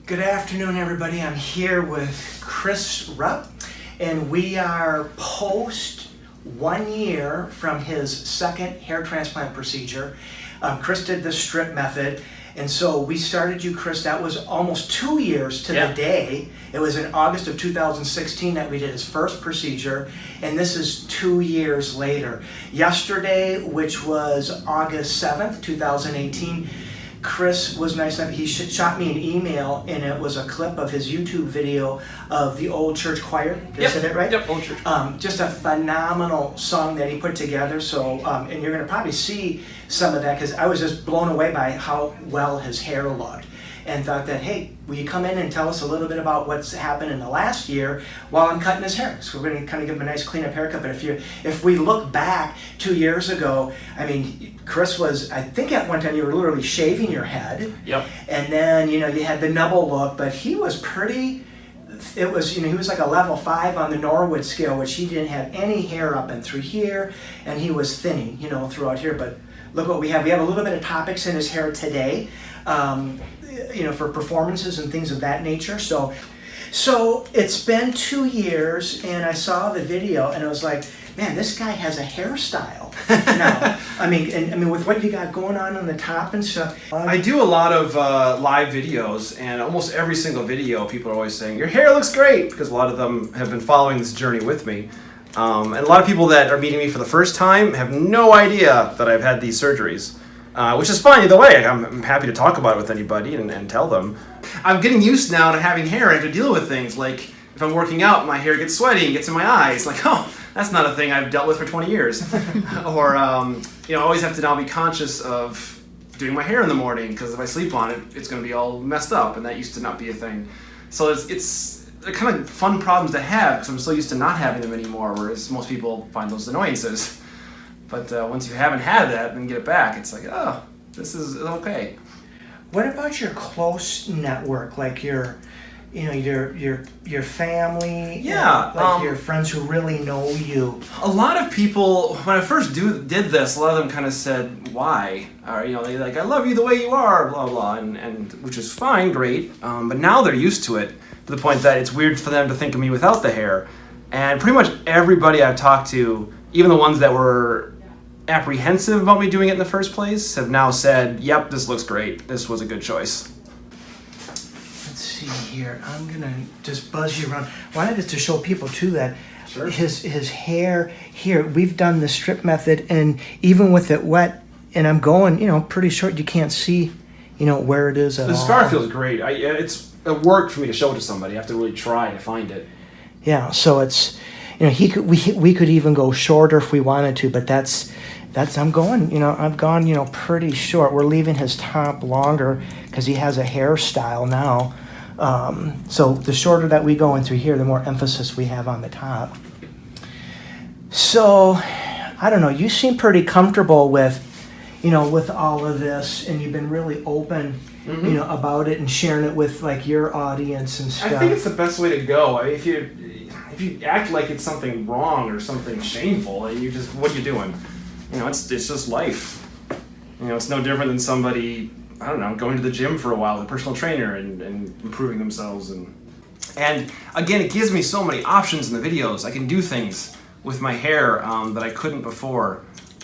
Good afternoon, everybody. I'm here with Chris Rupp, and we are post 1 year from his second hair transplant procedure. Chris did the strip method, and so we started you, Chris. That was almost 2 years to the day. It was in August of 2016 that we did his first procedure, and this is 2 years later. Yesterday, which was August 7th, 2018, Chris was nice enough, he shot me an email, and it was a clip of his YouTube video of the Old Church Choir. Did I say that right? Yep, Old Church. Just a phenomenal song that he put together. So, and you're going to probably see some of that, because I was just blown away by how well his hair looked, and thought that, hey, will you come in and tell us a little bit about what's happened in the last year while I'm cutting his hair? So we're going to kind of give him a nice clean-up haircut. But if we look back 2 years ago, I mean, Chris was, I think at one time you were literally shaving your head. Yep. And then, you know, you had the nubble look, but he was pretty, it was, you know, he was like a level 5 on the Norwood scale, which he didn't have any hair up and through here, and he was thinning, you know, throughout here. But look what we have. We have a little bit of topics in his hair today, you know, for performances and things of that nature. So it's been 2 years, and I saw the video, and I was like, man, this guy has a hairstyle now. I mean, with what you got going on the top and stuff. I do a lot of live videos, and almost every single video, people are always saying, your hair looks great, because a lot of them have been following this journey with me. And a lot of people that are meeting me for the first time have no idea that I've had these surgeries. Which is fine either way. I'm happy to talk about it with anybody and tell them. I'm getting used now to having hair and to deal with things like if I'm working out, my hair gets sweaty and gets in my eyes. Like, oh, that's not a thing I've dealt with for 20 years. Or, you know, I always have to now be conscious of doing my hair in the morning, because if I sleep on it, it's going to be all messed up, and that used to not be a thing. So they're kind of fun problems to have, because I'm so used to not having them anymore, whereas most people find those annoyances. But once you haven't had that and get it back, it's like, oh, this is okay. What about your close network, like your family? Yeah, like your friends who really know you. A lot of people, when I first did this, a lot of them kind of said, why? Or, you know, they like, I love you the way you are, blah, blah, and which is fine, great. But now they're used to it, to the point that it's weird for them to think of me without the hair. And pretty much everybody I've talked to, even the ones that were apprehensive about me doing it in the first place, have now said, yep, this looks great. This was a good choice. Let's see here. I'm going to just buzz you around. Wanted to show people, too, that Sure. his hair here, we've done the strip method, and even with it wet, and I'm going, you know, pretty short, you can't see, you know, where it is at all. The scar feels great. It worked for me to show it to somebody. I have to really try to find it. Yeah, so it's, you know, we could even go shorter if we wanted to, but that's I'm going, you know, I've gone, you know, pretty short. We're leaving his top longer because he has a hairstyle now. So the shorter that we go in through here, the more emphasis we have on the top. So, I don't know, you seem pretty comfortable with, you know, with all of this, and you've been really open, you know, about it and sharing it with, like, your audience and stuff. I think it's the best way to go. I mean, if you act like it's something wrong or something shameful, and what are you doing? You know, it's just life. You know, it's no different than somebody, I don't know, going to the gym for a while with a personal trainer and improving themselves. And again, it gives me so many options in the videos. I can do things with my hair that I couldn't before.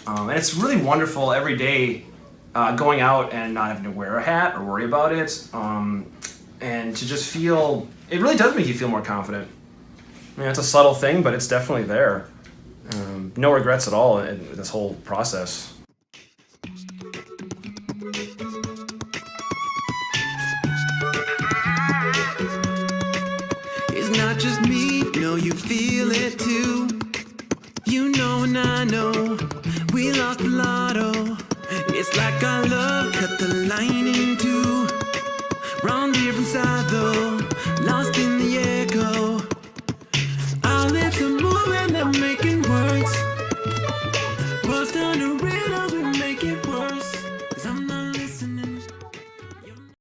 And it's really wonderful every day going out and not having to wear a hat or worry about it. And to just feel, it really does make you feel more confident. I mean, it's a subtle thing, but it's definitely there. No regrets at all in this whole process. It's not just me, no, you feel it too. You know and I know, we lost the lotto. It's like our love cut the line in two. We're on different sides though,